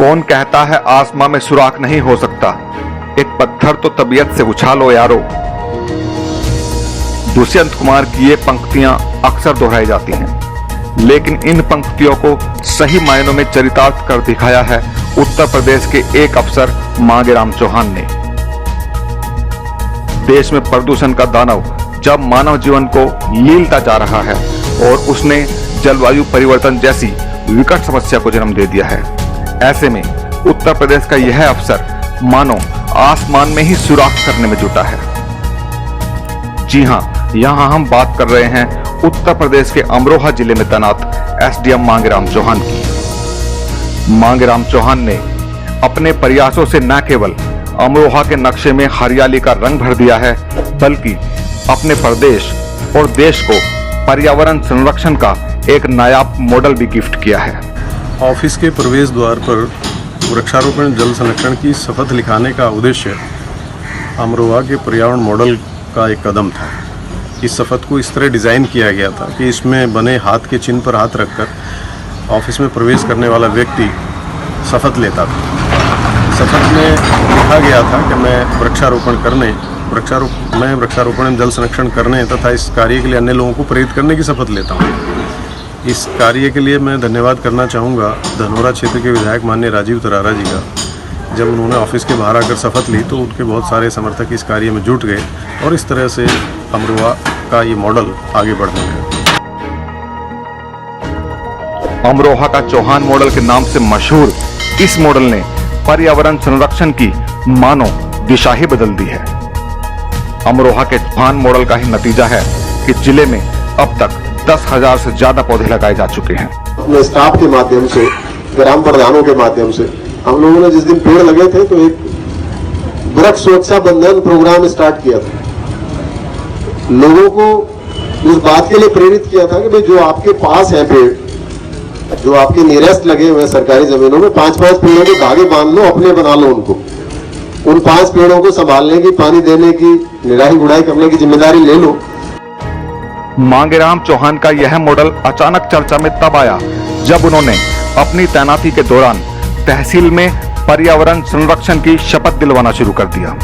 कौन कहता है आसमां में सुराख नहीं हो सकता, एक पत्थर तो तबीयत से उछालो यारो। दुष्यंत कुमार की ये पंक्तियां अक्सर दोहराई जाती हैं, लेकिन इन पंक्तियों को सही मायनों में चरितार्थ कर दिखाया है उत्तर प्रदेश के एक अफसर मांगेराम चौहान ने। देश में प्रदूषण का दानव जब मानव जीवन को लीलता जा रहा है और उसने जलवायु परिवर्तन जैसी विकट समस्या को जन्म दे दिया है, ऐसे में उत्तर प्रदेश का यह अफसर मानो आसमान में ही सुराख करने में जुटा है। जी हां, यहां हम बात कर रहे हैं उत्तर प्रदेश के अमरोहा जिले में तैनात एसडीएम मांगेराम चौहान की। मांगेराम चौहान ने अपने प्रयासों से न केवल अमरोहा के नक्शे में हरियाली का रंग भर दिया है, बल्कि अपने प्रदेश और देश को पर्यावरण संरक्षण का एक नायाब मॉडल भी गिफ्ट किया है। ऑफिस के प्रवेश द्वार पर वृक्षारोपण जल संरक्षण की शपथ लिखाने का उद्देश्य अमरोहा के पर्यावरण मॉडल का एक कदम था। इस शपथ को इस तरह डिज़ाइन किया गया था कि इसमें बने हाथ के चिन्ह पर हाथ रखकर ऑफिस में प्रवेश करने वाला व्यक्ति शपथ लेता था। शपथ में लिखा गया था कि मैं वृक्षारोपण एवं जल संरक्षण करने तथा इस कार्य के लिए अन्य लोगों को प्रेरित करने की शपथ लेता हूँ। इस कार्य के लिए मैं धन्यवाद करना चाहूँगा धनौरा क्षेत्र के विधायक माननीय राजीव तरारा जी का। जब उन्होंने ऑफिस के बाहर आकर शपथ ली तो उनके बहुत सारे समर्थक इस कार्य में जुट गए और इस तरह से अमरोहा का ये मॉडल आगे बढ़ने लगा। अमरोहा का चौहान मॉडल के नाम से मशहूर इस मॉडल ने पर्यावरण संरक्षण की मानो दिशा ही बदल दी है। अमरोहा के चौहान मॉडल का ही नतीजा है कि जिले में अब तक 10,000 से ज्यादा पौधे लगाए जा चुके हैं। अपने स्टाफ के माध्यम से, ग्राम प्रधानों के माध्यम से हम लोगों ने जिस दिन पेड़ लगे थे तो एक वृक्ष सुरक्षा बंधन प्रोग्राम स्टार्ट किया था। लोगों को उस बात के लिए प्रेरित किया था कि भाई जो आपके पास है पेड़, जो आपके नियरेस्ट लगे हुए सरकारी जमीनों में, 5-5 पेड़ों के धागे बांध लो, अपने बना लो उनको। उन 5 पेड़ों को संभालने की, पानी देने की, निराई गुड़ाई करने की जिम्मेदारी ले लो। मांगेराम चौहान का यह मॉडल अचानक चर्चा में तब आया जब उन्होंने अपनी तैनाती के दौरान तहसील में पर्यावरण संरक्षण की शपथ दिलवाना शुरू कर दिया।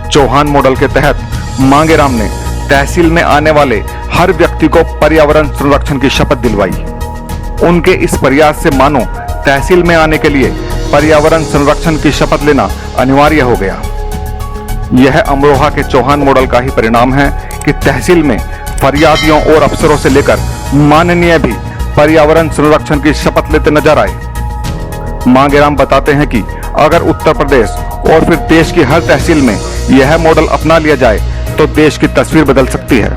चौहान मॉडल के तहत मांगेराम ने तहसील में आने वाले हर व्यक्ति को पर्यावरण संरक्षण की शपथ दिलवाई। उनके इस प्रयास से मानो तहसील में आने के लिए पर्यावरण संरक्षण की शपथ लेना अनिवार्य हो गया। यह अमरोहा के चौहान मॉडल का ही परिणाम है कि तहसील में फरियादियों और अफसरों से लेकर माननीय भी पर्यावरण संरक्षण की शपथ लेते नजर आए। मांगेराम बताते हैं कि अगर उत्तर प्रदेश और फिर देश की हर तहसील में यह मॉडल अपना लिया जाए तो देश की तस्वीर बदल सकती है।